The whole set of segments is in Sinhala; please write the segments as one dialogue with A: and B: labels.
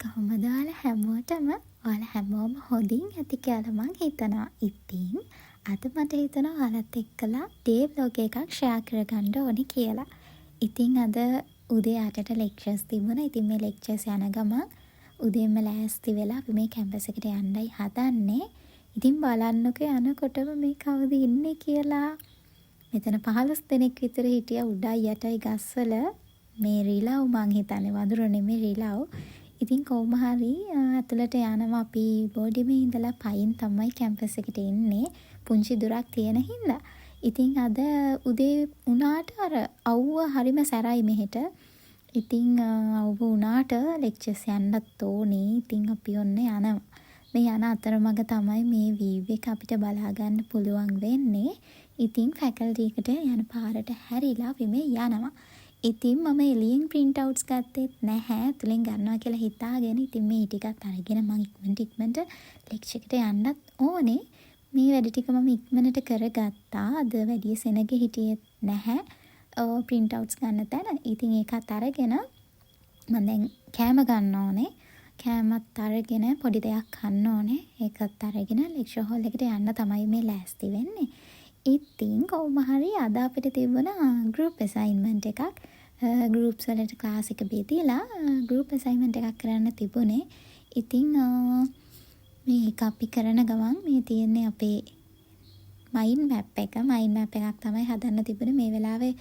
A: කොහොමද ඔයාලා හැමෝටම ඔයාලා හැමෝම හොඳින් ඇති කියලා මං හිතනවා. ඉතින් අද මට හිතෙනවා ඔයාලත් එක්කලා ඩේ ව්ලොග් එකක් ෂෙයා කරගන්න ඕනේ කියලා. ඉතින් අද උදේ 8ට ලෙක්චර්ස් තිබුණා. ඉතින් මේ ලෙක්චර්ස් යන ගමන් උදේම ලෑස්ති වෙලා අපි මේ කැම්පස් එකට යන්නයි හදන්නේ. ඉතින් බලන්නකෝ යනකොටම මේ කවුද ඉන්නේ කියලා. මෙතන 15 දෙනෙක් විතර හිටියා උඩයි යටයි ගස්වල. මේ රිලව් මං හිතන්නේ වඳුර නෙමෙයි රිලව්. ඉතින් කොහොම හරි ඇතුළට යනවා අපි බෝඩිමේ ඉඳලා පයින් තමයි කැම්පස් එකට එන්නේ. පුංචි දුරක් තියෙන හින්දා. ඉතින් අද උදේ උනාට අර අවුව හරිම සැරයි මෙහෙට. ඉතින් අවුව උනාට ලෙක්චර්ස් යන්නත් ඕනේ. ඉතින් අපි ඔන්න යනවා. මේ යන අතරමඟ තමයි මේ වීව් එක අපිට බලා ගන්න පුළුවන් වෙන්නේ. ඉතින් ෆැකල්ටි එකට යන පාරට හැරිලා අපි මේ යනවා. ඉතින් මම එළියෙන් print outs ගත්තෙත් නැහැ. ඇතුලෙන් ගන්නවා කියලා හිතාගෙන ඉතින් මේ ටිකත් අරගෙන මම ඉක්මනට ලෙක්චර් එකට යන්නත් ඕනේ. මේ වැඩ ටික මම ඉක්මනට කරගත්තා. අද වැඩි සෙනග හිටියෙත් නැහැ. print outs ගන්න තැන. ඉතින් ඒකත් අරගෙන මම දැන් කෑම ගන්න ඕනේ. කෑමත් අරගෙන පොඩි දෙයක් කන්න ඕනේ. ඒකත් අරගෙන ලෙක්චර් හෝල් එකට යන්න තමයි මේ ලෑස්ති වෙන්නේ. ඉතින් කොහොම හරි අද අපිට තිබුණා group assignment එකක්. groups වලට class එක බෙදලා group assignment එකක් කරන්න තිබුණේ. ඉතින් මේක අපි කරන ගමන් මේ තියෙන්නේ අපේ mind map එක. mind map එකක් තමයි හදන්න තිබුණේ මේ වෙලාවේ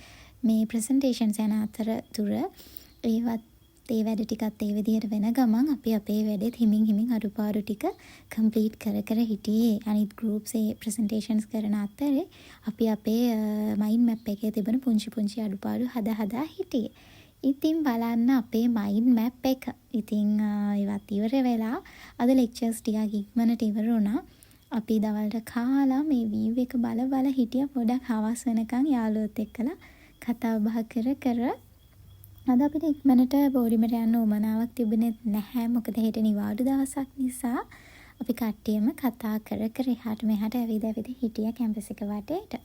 A: මේ presentations යන අතරතුර. ඒ වැඩ ටිකත් ඒ විදිහට වෙන ගමන් අපි අපේ වැඩෙත් හිමින් අඩුපාඩු ටික කම්ප්ලීට් කර හිටියේ. අනිත් groups ඒ presentations කරන අතරේ අපි අපේ mind map එකේ තිබෙන පුංචි අඩුපාඩු හදා හිටියේ. ඉතින් බලන්න අපේ mind map එක. ඉතින් ඒවත් ඉවර වෙලා අද lectures ටිකක් ඉක්මනට ඉවර වුණා. අපි දවල්ට කාලා මේ view එක බල හිටියා. පොඩක් හවස් වෙනකන් යාළුවොත් එක්කලා කතා බහ කර අද අපිට ඉක්මනට බෝඩිමට යන්න උවමනාවක් තිබුණෙත් නැහැ. මොකද හෙට නිවාඩු දවසක් නිසා අපි කට්ටියම කතා කර එහාට මෙහාට ඇවිද හිටියා කැම්පස් එක වටේට.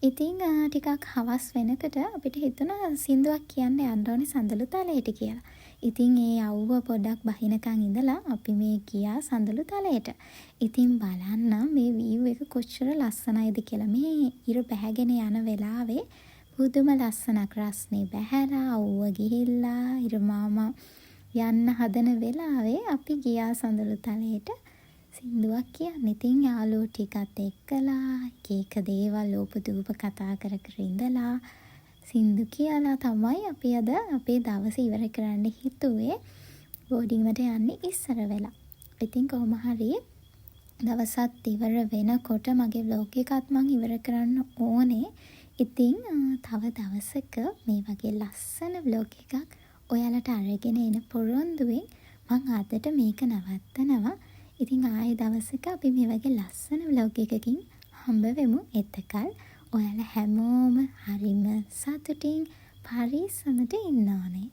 A: ඉතින් ටිකක් හවස් වෙනකොට අපිට හිතුණා සින්දුවක් කියන්න යන්න ඕනේ සඳලු තලයට කියලා. ඉතින් ඒ අවුව පොඩක් බහිනකන් ඉඳලා අපි මේ ගියා සඳලු තලයට. ඉතින් බලන්න මේ view එක කොච්චර ලස්සනයිද කියලා. මේ ඉර බැහැගෙන යන වෙලාවේ පුදුම ලස්සනක් රස්නේ බැහැලා අවුව ගිහිල්ලා ඉර මාමා යන්න හදන වෙලාවේ අපි ගියා සඳලු තලයට සින්දුවක් කියන්න. ඉතින් යාළුවෝ ටිකත් එක්කලා එක දේවල් ලෝපදූප කතා කර ඉඳලා සින්දු කියලා තමයි අපි අද අපේ දවස ඉවර කරන්න හිතුවේ බෝඩිමට යන්නේ ඉස්සර වෙලා. ඉතින් කොහොම හරි දවසත් ඉවර වෙනකොට මගේ vlog එකත් මම ඉවර කරන්න ඕනේ. ඉතින් තව දවසක මේ වගේ ලස්සන vlog එකක් ඔයාලට අරගෙන එන පොරොන්දුවෙන් මම අදට මේක නවත්තනවා. ඉතින් ආයේ දවසක අපි මේ වගේ ලස්සන vlog එකකින් හම්බ වෙමු. එතකල් ඔයාලා හැමෝම හරිම සතුටින් පරිස්සමට ඉන්න ඕනේ.